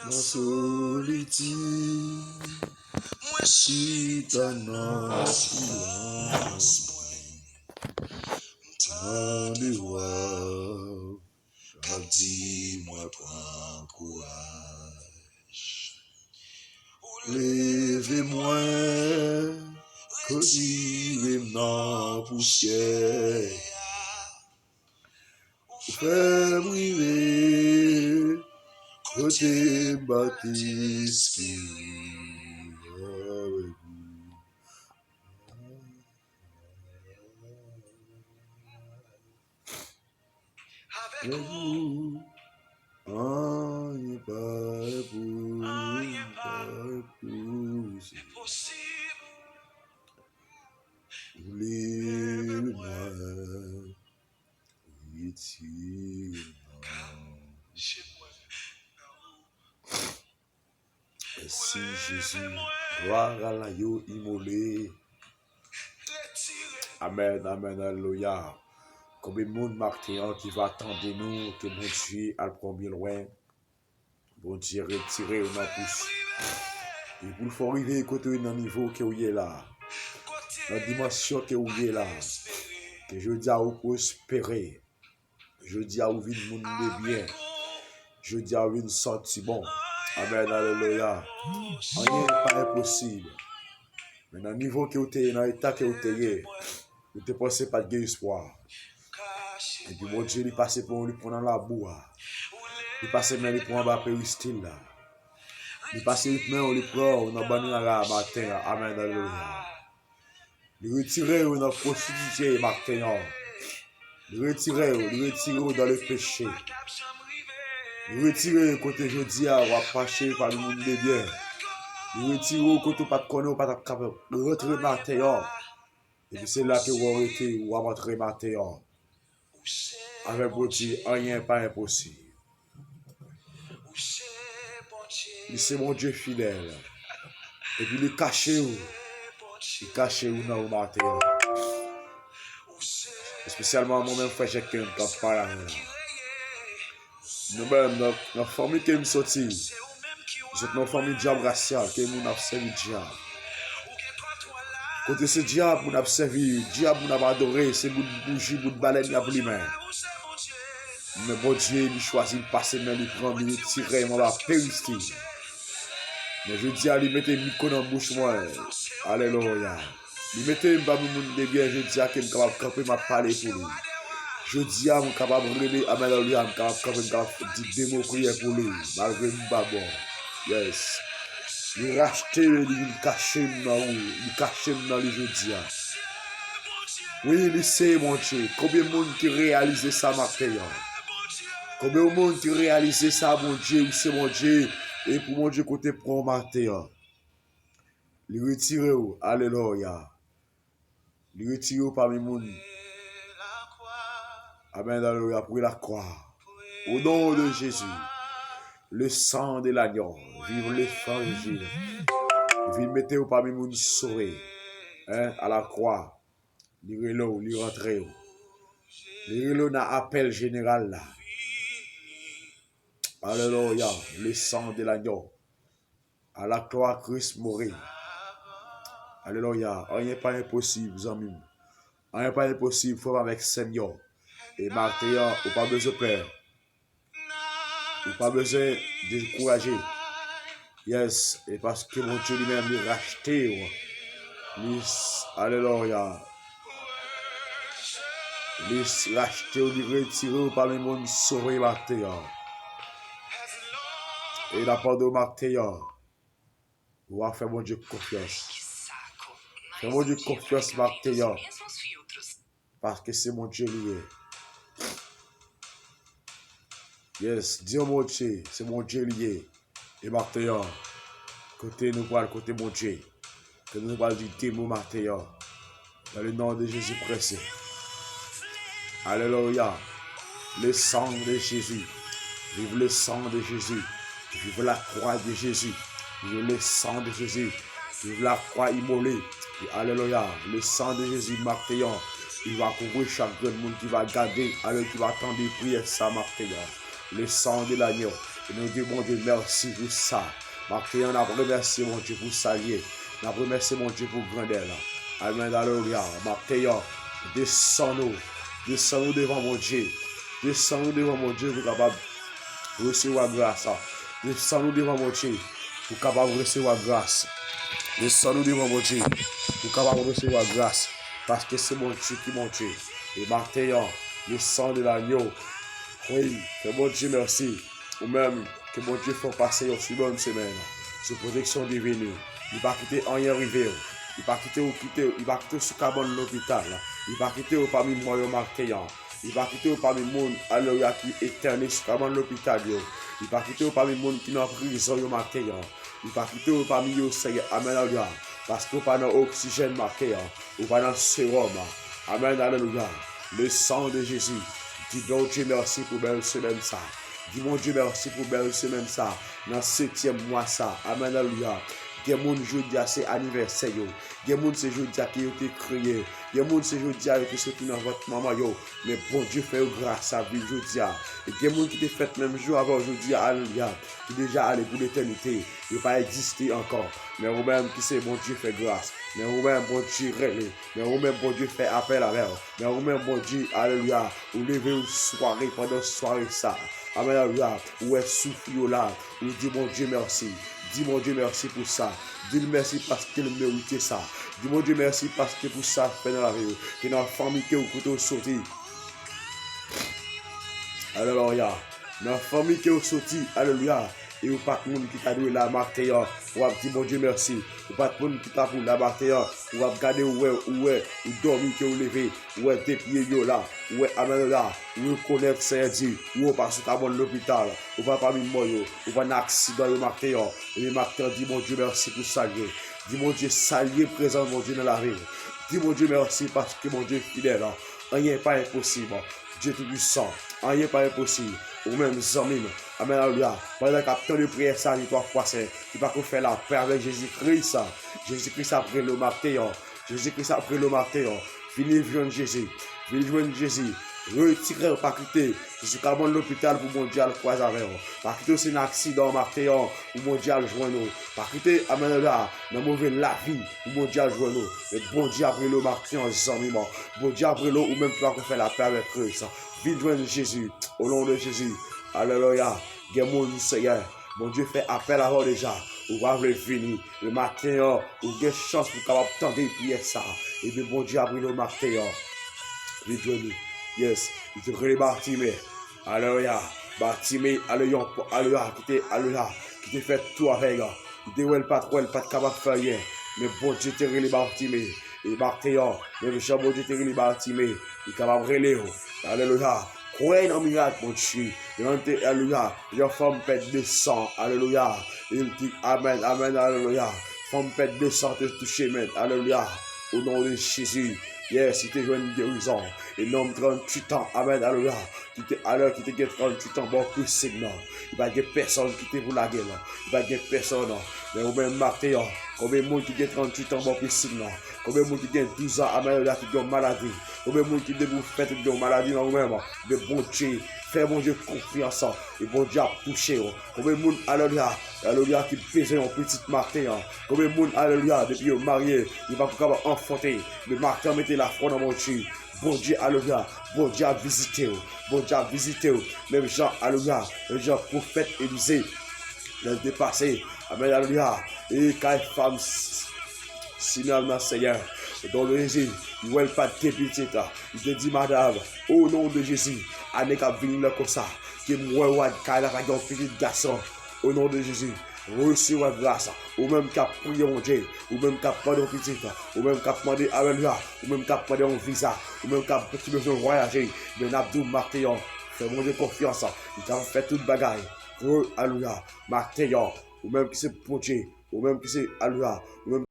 Dans solitude, moi si dans silence, tant de voix, dis-moi prends courage, levez-moi, retirez dans poussière, fais briller. Côté baptiste, avec vous, c'est possible. Oubliez-moi, Merci Jésus, gloire à l'agneau immolé. Amen, amen, alléluia. Combien de monde marqué qui va attendre nous, que mon Dieu a le premier loin. Bon Dieu retiré au pouce. Et pour le faire arriver côté dans le niveau que vous êtes là, dans la dimension que vous êtes là, que je dis à vous prospérer, je dis à vous vivre le monde de bien, je dis à vous une sortie bon. Amen, alléluia. Rien n'est pas impossible. Mais dans le niveau que vous êtes, dans l'état que vous êtes, vous ne pensez pas de espoir. Et puis mon Dieu, il passe pour lui prendre la boue. Il passe même pour en bas péristyle là. Il passe maintenant, on le prend, on a banni la matin. Amen, alléluia. Il retire dans la prostitution matin. Il retire dans le péché. Il retire côté jeudi à passer par le monde de bien. Il retire côté pas de connaître, pas de capable. Il retire matin. Et puis c'est là que vous arrêtez, vous rentrez matin. Avec mon Dieu, rien n'est pas impossible. C'est mon Dieu fidèle. Et puis il cache où? Il cache où dans le matin. Spécialement moi-même, frère, j'ai qu'un qui parle là. Nous-mêmes, notre famille qui est sortie, c'est notre famille diable raciale, qui nous a servi diable. Côté ce diable, nous a servi, diable, nous a adoré, c'est bout de bougie, bout de baleine, il a pris main. Mais bon Dieu, il choisit de passer, mais il prend, il tire, il va péristir. Mais je dis à lui, mettez le micro dans la bouche, moi. Alléluia. Il mettez le monde de bien, je dis à qu'il est capable de camper, m'a parlé pour lui. Je dis à mon capable de relever, alléluia, capable de dire des mots prières pour lui. Malgré le babon. Yes. Il rachète, il cache dans les jeudi. Oui, il sait, mon Dieu. Combien de monde qui réalise ça, matin? Combien de monde qui réalise ça, mon Dieu, c'est mon Dieu. Et pour mon Dieu, côté pro matin. Il retire, alléluia. Il retire parmi les gens. Amen, alléluia, pour la croix. Au nom de Jésus, le sang de l'agneau, vive l'évangile. Vive mettez parmi les gens sauvés. À la croix. Lirez-le, li rentrez. Lirez-le dans l'appel général là. Alléluia, le sang de l'agneau. À la croix, Christ mourit. Alléluia, rien n'est pas impossible, amis. Rien n'est pas impossible, faut avec Seigneur. Et Martin, ou pas besoin de peur. Ou pas besoin de décourager. Yes, et parce que mon Dieu lui-même lui racheté. Alléluia. Les racheter ou les retirer parmi le monde sauvé Martin. Et la part de Martin, on va faire mon Dieu confiance. Fais mon Dieu confiance Martin. Parce que c'est mon Dieu lié. Yes, dis mon Dieu, c'est mon Dieu lié. Et Martin, côté nous parle, côté mon Dieu. Que nous parle du démon Martin. Dans le nom de Jésus pressé. Alléluia. Le sang de Jésus. Vive le sang de Jésus. Vive la croix de Jésus. Vive le sang de Jésus. Vive la croix immolée. Et alléluia, le sang de Jésus, Martéon, il va couvrir chaque monde qui va garder, alors qui va attendre des prières, ça, Martéon. Le sang de l'agneau. Et nous disons, mon Dieu, merci pour ça. Martéon, on a remercié, mon Dieu, pour ça. On a remercié, mon Dieu, pour grandeur. Amen, alléluia. Martéon, descends-nous devant mon Dieu. Descends-nous devant mon Dieu pour capable de recevoir grâce. Descends-nous devant mon Dieu pour capable de recevoir grâce. Descends-nous devant mon Dieu pour capable de recevoir grâce. Parce que c'est mon Dieu qui mon Dieu. Et Martéon, le sang de l'agneau. Oui, que mon Dieu merci. Ou même que mon Dieu fasse passer une si bonne semaine. Sous protection divine. Il va quitter rien arrivé. Il va quitter sous cabane de l'hôpital. Il va quitter parmi moi au Martéon. Il va quitter parmi le monde alléluia qui est éternel sous cabane de l'hôpital. Il va quitter parmi le monde qui est en prison au Martéon. Il va quitter parmi eux, Seigneur. Amen, alléluia. Parce qu'on pas dans oxygène marqué, ou pas dans sérum. Amen, alléluia. Le sang de Jésus. Dis donc Dieu merci pour belle semaine ça. Dis mon Dieu merci pour belle semaine ça. Dans 7e mois ça. Amen, alléluia. Il y a des gens qui disent c'est anniversaire. Il y a des gens qui ont été créés. Il y a des gens qui ont été sortis dans votre maman. Mais bon Dieu fait grâce à vous aujourd'hui. Et il y a des gens qui ont fait même jour avant aujourd'hui. Alléluia. Qui déjà allé pour l'éternité. Il n'a pas existé encore. Mais vous-même qui sait bon Dieu fait grâce. Mais vous-même bon Dieu relève. Mais vous-même bon Dieu fait appel à l'air. Mais vous-même bon Dieu, alléluia. Vous levez une soirée pendant une soirée ça. Amen, alléluia. Ou est souffle là. Vous dites mon Dieu merci. Dis mon Dieu merci pour ça. Dis merci parce qu'il méritait ça. Dis mon Dieu merci parce que pour ça, fait dans la vie. Que dans la famille que vous pouvez sortir. Alléluia. Dans la famille que vous sortir. Alléluia. Et vous pas de monde qui t'a donné la Martéon. Ou dire mon Dieu merci. Ou pas de monde qui t'a donné la Martéon. Ou va regarder où dormir que vous levez. Où est des pieds là. Où est amen là. Ou connaître Saint-Dieu. Ou passe à l'hôpital. Ou pas parmi moi. Ou pas un accident au Martéon. Et le Martéon dit mon Dieu merci pour saluer. Dis mon Dieu saluer présent mon Dieu dans la vie. Dis mon Dieu merci parce que mon Dieu est fidèle. Rien n'est pas impossible. Dieu tout puissant. Rien n'est pas impossible. Ou même amis. Amen, alléluia. Pendant que tant de prières, ça, il doit passer. Il va faire la paix avec Jésus-Christ. Jésus-Christ après le Martéon. Jésus-Christ après le Martéon. Venez joindre Jésus. Venez joindre Jésus. Retirez, pas quitter. Je suis à l'hôpital pour mon Dieu à le croiser avec vous. Pas quitter, c'est un accident Martéon pour mon Dieu à le joindre. Pas quitter, amen, alléluia. Dans mauvais la vie pour mon Dieu à le joindre. Mais bon Dieu après le Martéon, amis. Bon Dieu après l'eau ou même tu vas faire la paix avec Christ. Venez joindre Jésus. Au nom de Jésus. Alléluia. Mon Seigneur, mon Dieu fait appel à vous déjà. Ou va venir le matin, ou des chances pour capable tendre des prières ça. Et bien, bon Dieu a pris le matin. Vite, yes, il te crée Bartimée. Alléluia. Bartimée, alléluia, alléluia, qui te fait tout avec. Il te ouais pas capable de faire rien. Mais bon Dieu te crée Bartimée. Et Bartimée, même Jean, bon Dieu te crée Bartimée. Il est capable de relayer. Alléluia. Croyez dans le miracle, mon Dieu. Alléluia. La femme pète de sang. Alléluia. Il dit Amen, Amen, Alléluia. Femme pète de sang, te toucher, Amen. Alléluia. Au nom de Jésus. Yes, si tu es une guérison. Et l'homme 38 ans, Amen, Alléluia. Qui te 38 ans, bon, plus signe. Il va y avoir personne qui te pour la gueule. Il va y avoir personne. Mais au même matin, combien de monde qui a 38 ans, bon, plus signe. Combien de monde qui a 12 ans, Amen, Alléluia, qui a une maladie. Combien de monde qui a fait une maladie dans vous-même. Mais bon Dieu, fais mon Dieu confiance. Et bon Dieu a touché. Combien de monde, Alléluia, Alléluia, qui pèse une petite Martin. Combien de monde, Alléluia, depuis le marié, il va pouvoir enfanter. Mais Martin mettez la foi dans mon Dieu. Bon Dieu, alléluia. Bon Dieu a visité. Bon Dieu a visité. Même Jean, alléluia. Le Jean prophète Élisée. Le dépassé. Amen, alléluia. Et quand femme, finalement, Seigneur, dans le Jésus, il ne veut pas de dépité. Il te dit, madame, au nom de Jésus, année qui a venu là comme ça, qui est moi, qui a un petit garçon, au nom de Jésus. Recevez grâce, ou même qui a prié mon Dieu, ou même qui a demandé un petit, ou même qui a demandé alléluia, ou même qui a demandé un visa, ou même qui a besoin de voyager, mais Abdou Martéon, fais mon Dieu confiance, il t'a fait toute bagaille, alléluia, Martéon, ou même qui c'est pour Dieu, ou même qui c'est alléluia, ou même